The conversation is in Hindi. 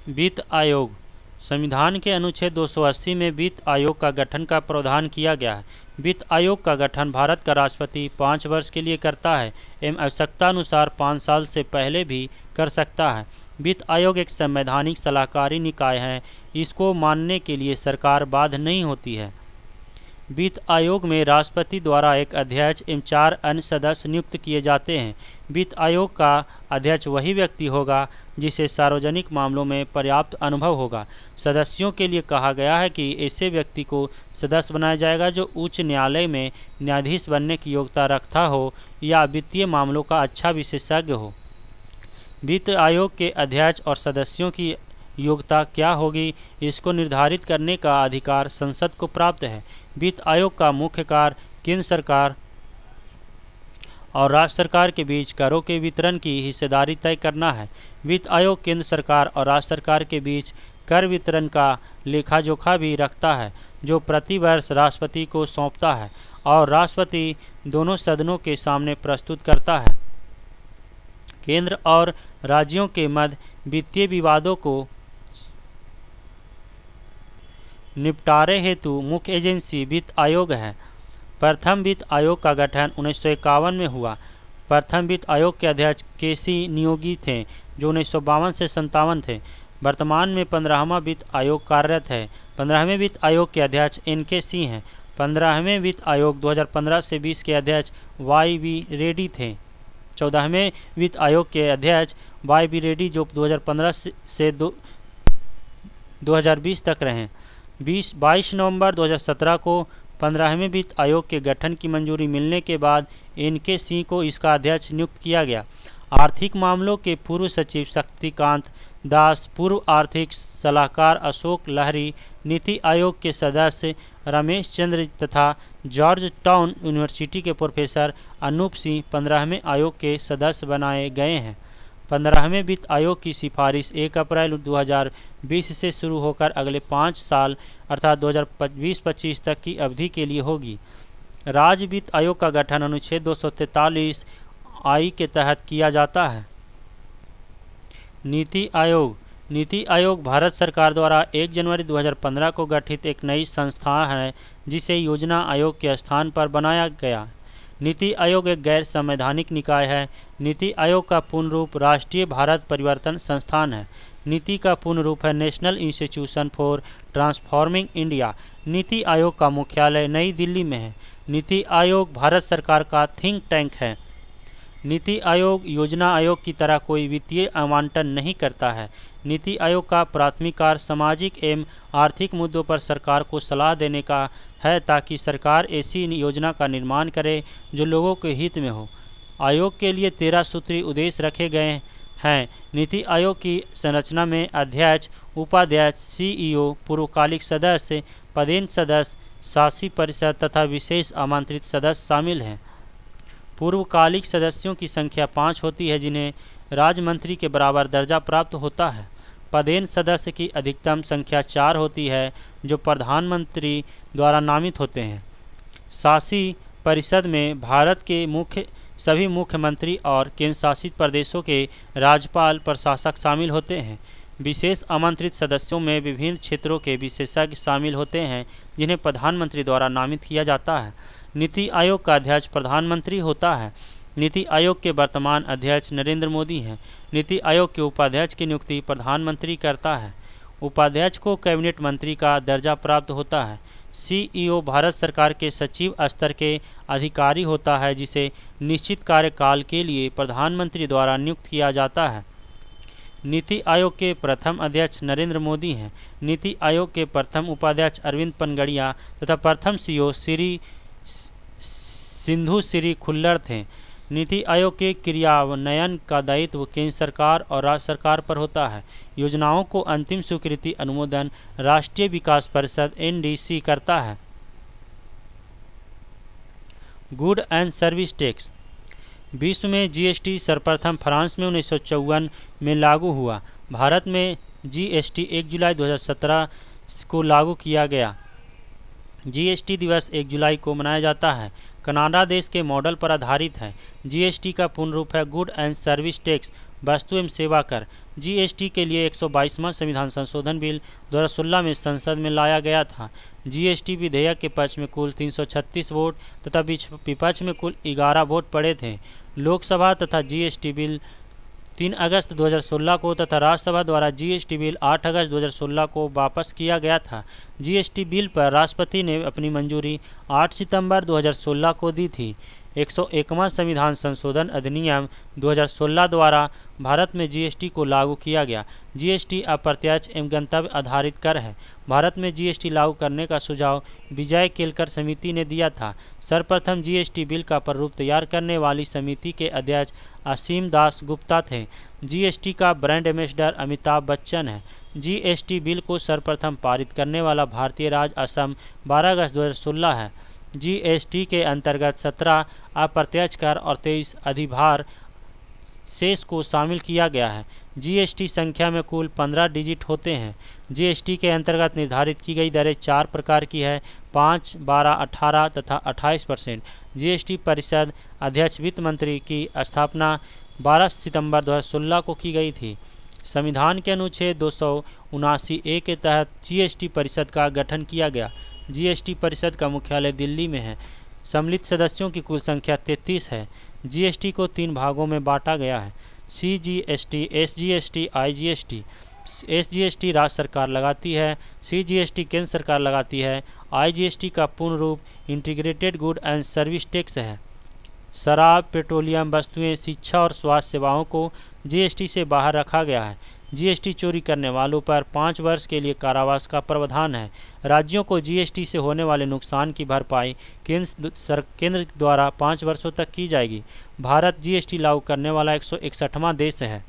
वित्त आयोग। संविधान के अनुच्छेद 280 में वित्त आयोग का गठन का प्रावधान किया गया है। वित्त आयोग का गठन भारत का राष्ट्रपति 5 वर्ष के लिए करता है एवं आवश्यकता अनुसार 5 साल से पहले भी कर सकता है। वित्त आयोग एक संवैधानिक सलाहकारी निकाय है। इसको मानने के लिए सरकार बाध्य नहीं होती है। वित्त आयोग में राष्ट्रपति द्वारा एक अध्यक्ष एवं 4 अन्य सदस्य नियुक्त किए जाते हैं। वित्त आयोग का अध्यक्ष वही व्यक्ति होगा जिसे सार्वजनिक मामलों में पर्याप्त अनुभव होगा। सदस्यों के लिए कहा गया है कि ऐसे व्यक्ति को सदस्य बनाया जाएगा जो उच्च न्यायालय में न्यायाधीश बनने की योग्यता रखता हो या वित्तीय मामलों का अच्छा विशेषज्ञ हो। वित्त आयोग के अध्यक्ष और सदस्यों की योग्यता क्या होगी, इसको निर्धारित करने का अधिकार संसद को प्राप्त है। वित्त आयोग का मुख्य कार्य केंद्र सरकार और राज्य सरकार के बीच करों के वितरण की हिस्सेदारी तय करना है। वित्त आयोग केंद्र सरकार और राज्य सरकार के बीच कर वितरण का लेखा जोखा भी रखता है, जो प्रति वर्ष राष्ट्रपति को सौंपता है और राष्ट्रपति दोनों सदनों के सामने प्रस्तुत करता है। केंद्र और राज्यों के मध्य वित्तीय विवादों को निपटारे हेतु मुख्य एजेंसी वित्त आयोग है। प्रथम वित्त आयोग का गठन 1951 में हुआ। प्रथम वित्त आयोग के अध्यक्ष केसी नियोगी थे, जो 1952 से 57 थे। वर्तमान में 15वां वित्त आयोग कार्यरत है। 15वें वित्त आयोग के अध्यक्ष NK सिंह हैं। 15वें वित्त आयोग 2015 से 20 के अध्यक्ष YV रेड्डी थे। 14वें वित्त आयोग के अध्यक्ष YV रेड्डी, जो 2015 से 2020 तक रहे। 22 नवंबर 2017 को 15वें वित्त आयोग के गठन की मंजूरी मिलने के बाद NK सिंह को इसका अध्यक्ष नियुक्त किया गया। आर्थिक मामलों के पूर्व सचिव शक्तिकांत दास, पूर्व आर्थिक सलाहकार अशोक लहरी, नीति आयोग के सदस्य रमेश चंद्र तथा जॉर्ज टाउन यूनिवर्सिटी के प्रोफेसर अनूप सिंह 15वें आयोग के सदस्य बनाए गए हैं। 15वें वित्त आयोग की सिफारिश 1 अप्रैल 2020 से शुरू होकर अगले 5 साल अर्थात 2020-25 तक की अवधि के लिए होगी। राज्य वित्त आयोग का गठन अनुच्छेद 243 आई के तहत किया जाता है। नीति आयोग। नीति आयोग भारत सरकार द्वारा 1 जनवरी 2015 को गठित एक नई संस्था है, जिसे योजना आयोग के स्थान पर बनाया गया। नीति आयोग एक गैर संवैधानिक निकाय है। नीति आयोग का पूर्ण रूप राष्ट्रीय भारत परिवर्तन संस्थान है। नीति का पूर्ण रूप है national institution for transforming India. NITI Aayog का मुख्यालय नई दिल्ली में है। नीति आयोग भारत सरकार का थिंक टैंक है। नीति आयोग योजना आयोग की तरह कोई वित्तीय आवंटन नहीं करता है। नीति आयोग का प्राथमिक कार्य सामाजिक एवं आर्थिक मुद्दों पर सरकार को सलाह देने का है, ताकि सरकार ऐसी योजना का निर्माण करे जो लोगों के हित में हो। आयोग के लिए 13 सूत्री उद्देश्य रखे गए हैं। नीति आयोग की संरचना में अध्यक्ष, उपाध्यक्ष, CEO, पूर्वकालिक सदस्य, पदेन सदस्य, शासी परिषद तथा विशेष आमंत्रित सदस्य शामिल हैं। पूर्वकालिक सदस्यों की संख्या 5 होती है, जिन्हें राज्य मंत्री के बराबर दर्जा प्राप्त होता है। पदेन सदस्य की अधिकतम संख्या 4 होती है, जो प्रधानमंत्री द्वारा नामित होते हैं। शासी परिषद में भारत के सभी मुख्यमंत्री और केंद्र शासित प्रदेशों के राज्यपाल प्रशासक शामिल होते हैं। विशेष आमंत्रित सदस्यों में विभिन्न क्षेत्रों के विशेषज्ञ शामिल होते हैं, जिन्हें प्रधानमंत्री द्वारा नामित किया जाता है। नीति आयोग का अध्यक्ष प्रधानमंत्री होता है। नीति आयोग के वर्तमान अध्यक्ष नरेंद्र मोदी हैं। नीति आयोग के उपाध्यक्ष की नियुक्ति प्रधानमंत्री करता है। उपाध्यक्ष को कैबिनेट मंत्री का दर्जा प्राप्त होता है। CEO भारत सरकार के सचिव स्तर के अधिकारी होता है, जिसे निश्चित कार्यकाल के लिए प्रधानमंत्री द्वारा नियुक्त किया जाता है। नीति आयोग के प्रथम अध्यक्ष नरेंद्र मोदी हैं। नीति आयोग के प्रथम उपाध्यक्ष अरविंद पनगड़िया तथा प्रथम CEO सिंधु श्री खुल्लर थे। नीति आयोग के क्रियान्वयन का दायित्व केंद्र सरकार और राज्य सरकार पर होता है। योजनाओं को अंतिम स्वीकृति अनुमोदन राष्ट्रीय विकास परिषद NDC करता है। Good and service tax. विश्व में GST सर्वप्रथम फ्रांस में 1954 में लागू हुआ। भारत में GST 1 जुलाई 2017 को लागू किया गया। GST दिवस 1 जुलाई को मनाया जाता है। कनाडा देश के मॉडल पर आधारित है। GST का पूर्ण रूप है गुड एंड सर्विस टैक्स। वस्तु एवं सेवा कर जीएसटी के लिए 122वां संविधान संशोधन बिल 2016 में संसद में लाया गया था। जीएसटी विधेयक के पक्ष में कुल 336 वोट तथा विपक्ष में कुल 11 वोट पड़े थे। लोकसभा तथा जीएसटी बिल 3 अगस्त 2016 को तथा राज्यसभा द्वारा जीएसटी बिल 8 अगस्त 2016 को वापस किया गया था। जीएसटी बिल पर राष्ट्रपति ने अपनी मंजूरी 8 सितंबर 2016 को दी थी। 101वां संविधान संशोधन अधिनियम 2016 द्वारा भारत में जीएसटी को लागू किया गया। जीएसटी अप्रत्यक्ष एवं गंतव्य आधारित कर है। भारत में जीएसटी लागू करने का सुझाव विजय केलकर समिति ने दिया था। सर्वप्रथम जीएसटी बिल का प्रारूप तैयार करने वाली समिति के अध्यक्ष असीम दास गुप्ता थे। जीएसटी का ब्रांड एम्बेसडर अमिताभ बच्चन है। जीएसटी बिल को सर्वप्रथम पारित करने वाला भारतीय राज्य असम 12 अगस्त 2016 है। जीएसटी के अंतर्गत 17 अप्रत्यक्ष कर और 23 अधिभार शेष को शामिल किया गया है। जीएसटी संख्या में कुल 15 डिजिट होते हैं। जीएसटी के अंतर्गत निर्धारित की गई दरें 4 प्रकार की है: 5, 12, 18 तथा 28%। जीएसटी परिषद अध्यक्ष वित्त मंत्री की स्थापना 12 सितंबर 2016 को की गई थी। संविधान के अनुच्छेद 279A के तहत जीएसटी परिषद का गठन किया गया। जीएसटी परिषद का मुख्यालय दिल्ली में है। सम्मिलित सदस्यों की कुल संख्या 33 है। जीएसटी को 3 भागों में बांटा गया है: सीजीएसटी, एसजीएसटी, आईजीएसटी। एसजीएसटी राज्य सरकार लगाती है, सीजीएसटी केंद्र सरकार लगाती है। आईजीएसटी का पूर्ण रूप integrated good and service tax है। शराब, पेट्रोलियम वस्तुएं, शिक्षा और स्वास्थ्य सेवाओं को जीएसटी से बाहर रखा गया है। जीएसटी चोरी करने वालों पर 5 वर्ष के लिए कारावास का प्रावधान है। राज्यों को जीएसटी से होने वाले नुकसान की भरपाई केंद्र द्वारा 5 वर्षों तक की जाएगी। भारत जीएसटी लागू करने वाला 161वां देश है।